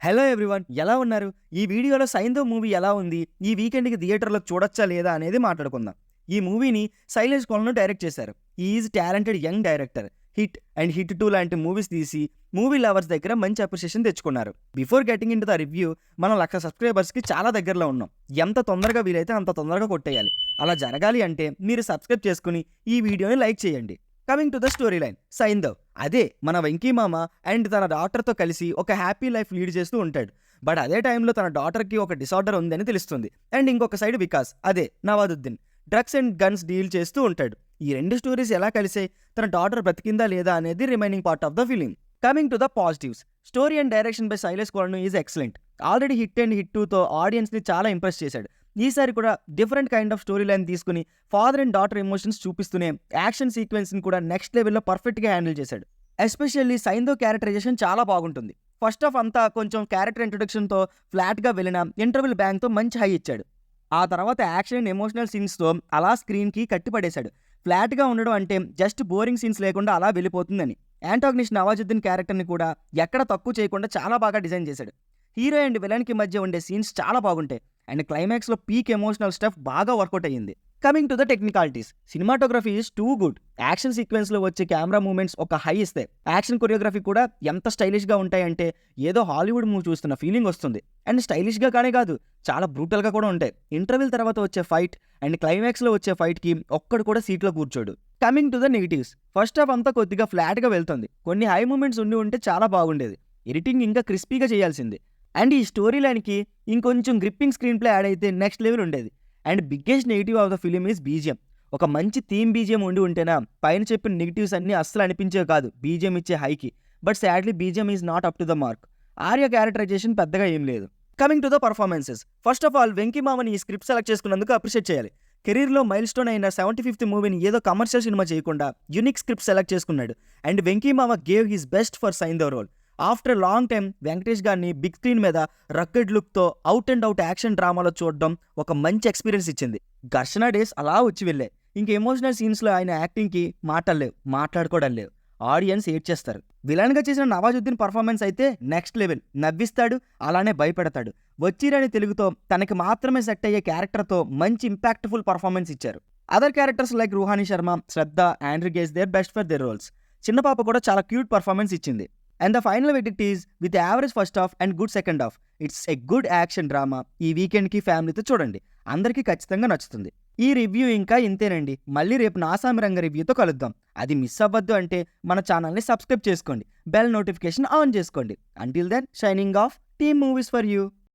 Hello everyone, ఎలా ఉన్నారు? ఈ వీడియోలో సైంధవ్ మూవీ ఎలా ఉంది, ఈ వీకెండ్కి థియేటర్లో చూడొచ్చా లేదా అనేది మాట్లాడుకుందాం. ఈ మూవీని శైలేష్ కొలను డైరెక్ట్ చేశారు. Is talented young director. Hit and hit 2 లాంటి మూవీస్ తీసి మూవీ లవర్స్ దగ్గర మంచి అప్రిషియేషన్ తెచ్చుకున్నారు. Before getting in to the review, మనం 1,00,000 సబ్స్క్రైబర్స్కి చాలా దగ్గరలో ఉన్నాం. ఎంత తొందరగా వీలైతే అంత తొందరగా కొట్టేయాలి. అలా జరగాలి అంటే మీరు సబ్స్క్రైబ్ చేసుకుని ఈ వీడియోని లైక్ చేయండి. Coming to the story line, Saindhav అదే మన వెంకీ మామ అండ్ తన డాటర్తో కలిసి ఒక హ్యాపీ లైఫ్ లీడ్ చేస్తూ ఉంటాడు. బట్ అదే టైంలో తన డాటర్కి ఒక డిసార్డర్ ఉందని తెలుస్తుంది. అండ్ ఇంకొక సైడ్ వికాస్, అదే Nawazuddin, drugs and guns deal చేస్తూ ఉంటాడు. ఈ రెండు స్టోరీస్ ఎలా కలిసాయి, తన డాటర్ బ్రతికిందా లేదా అనేది remaining part of the film. Coming to the positives, story and direction by Sailesh Kolanu is excellent. Already hit and hit 2తో ఆడియన్స్ని చాలా ఇంప్రెస్ చేశాడు. ఈసారి కూడా different kind of story line తీసుకుని ఫాదర్ అండ్ డాటర్ ఎమోషన్స్ చూపిస్తూనే యాక్షన్ సీక్వెన్స్ని కూడా నెక్స్ట్ లెవెల్లో పర్ఫెక్ట్గా హ్యాండిల్ చేశాడు. ఎస్పెషల్లీ సైంధవ్ క్యారెక్టరైజేషన్ చాలా బాగుంటుంది. ఫస్ట్ ఆఫ్ అంతా కొంచెం క్యారెక్టర్ ఇంట్రొడక్షన్తో ఫ్లాట్గా వెళ్ళిన ఇంటర్వెల్ బ్యాంక్తో మంచి హై ఇచ్చాడు. ఆ తర్వాత యాక్షన్ అండ్ ఎమోషనల్ సీన్స్తో అలా స్క్రీన్కి కట్టిపడేశాడు. ఫ్లాట్గా ఉండడం అంటే జస్ట్ బోరింగ్ సీన్స్ లేకుండా అలా వెళ్ళిపోతుందని. యాంటాగనిస్ట్ నవాజుద్దీన్ క్యారెక్టర్ని కూడా ఎక్కడ తక్కువ చేయకుండా చాలా బాగా డిజైన్ చేశాడు. హీరో అండ్ విలన్కి మధ్య ఉండే సీన్స్ చాలా బాగుంటాయి. అండ్ క్లైమాక్స్లో పీక్ ఎమోషనల్ స్టఫ్ బాగా వర్కౌట్ అయ్యింది. Coming to the technicalities, cinematography is too good. Action సీక్వెన్స్లో వచ్చే కెమెరా మూమెంట్స్ ఒక హై ఇస్తాయి. యాక్షన్ కొరియోగ్రఫీ కూడా ఎంత స్టైలిష్గా ఉంటాయంటే ఏదో హాలీవుడ్ మూవీ చూస్తున్న ఫీలింగ్ వస్తుంది. అండ్ స్టైలిష్గా కానీ కాదు, చాలా బ్రూటల్గా కూడా ఉంటాయి. ఇంటర్వెల్ తర్వాత వచ్చే ఫైట్ అండ్ క్లైమాక్స్లో వచ్చే ఫైట్కి ఒక్కడు కూడా సీట్లో కూర్చోడు. Coming to the negatives, first half అంతా కొద్దిగా ఫ్లాట్గా వెళ్తుంది. కొన్ని హై మూమెంట్స్ ఉంటే చాలా బాగుండేది. ఎడిటింగ్ ఇంకా క్రిస్పీగా చేయాల్సింది. అండ్ ఈ స్టోరీ లైన్కి ఇంకొంచెం గ్రిప్పింగ్ స్క్రీన్ ప్లే యాడ్ అయితే నెక్స్ట్ లెవెల్ ఉండేది. And biggest negative of the film is BGM. ఒక మంచి థీమ్ బీజిఎం ఉంటేనా పైన చెప్పిన నెగిటివ్స్ అన్నీ అస్సలు అనిపించేవి కాదు బీజిఎం ఇచ్చే హైకి. But sadly BGM is not up to the mark. Arya characterization పెద్దగా ఏం లేదు. Coming to the performances, first of all Venky మామని ఈ స్క్రిప్ట్ సెలెక్ట్ చేసుకున్నందుకు అప్రిషియేట్ చేయాలి. కెరీర్లో మైల్ స్టోన్ అయిన 75th మూవీని ఏదో కమర్షియల్ సినిమా చేయకుండా యూనిక్ స్క్రిప్ట్ సెలెక్ట్ చేసుకున్నాడు. అండ్ వెంకీ మామ gave his best for Saindhav role. After long time Venkatesh గారిని బిగ్ స్క్రీన్ మీద రక్కెడ్ లుక్తో అవుట్ అండ్ అవుట్ యాక్షన్ డ్రామాలో చూడడం ఒక మంచి ఎక్స్పీరియన్స్ ఇచ్చింది. ఘర్షణ డేస్ అలా వచ్చి వెళ్ళాయి. ఇంక ఎమోషనల్ సీన్స్లో ఆయన యాక్టింగ్కి మాటలేవు, మాట్లాడుకోవడం లేవు. ఆడియన్స్ ఏడ్ చేస్తారు. విలన్గా చేసిన నవాజుద్దీన్ పర్ఫార్మెన్స్ అయితే నెక్స్ట్ లెవెల్. నవ్విస్తాడు, అలానే భయపెడతాడు. వచ్చిరాని తెలుగుతో తనకి మాత్రమే సెట్ అయ్యే క్యారెక్టర్తో మంచి ఇంపాక్ట్ఫుల్ పర్ఫార్మెన్స్ ఇచ్చారు. Other characters like Ruhani Sharma, Shraddha, Andrew gave their best for their roles. చిన్న పాప కూడా చాలా క్యూట్ పర్ఫార్మెన్స్ ఇచ్చింది. And the final verdict is with average first half and good second half. It's a good action drama. ఈ వీకెండ్కి ఫ్యామిలీతో చూడండి, అందరికీ ఖచ్చితంగా నచ్చుతుంది. ఈ రివ్యూ ఇంకా ఇంతేనండి. మళ్ళీ రేపు నాసామి రంగ రివ్యూతో కలుద్దాం. అది మిస్ అవ్వద్దు అంటే మన ఛానల్ని సబ్స్క్రైబ్ చేసుకోండి, బెల్ నోటిఫికేషన్ ఆన్ చేసుకోండి. Until then, signing off, team movies for you.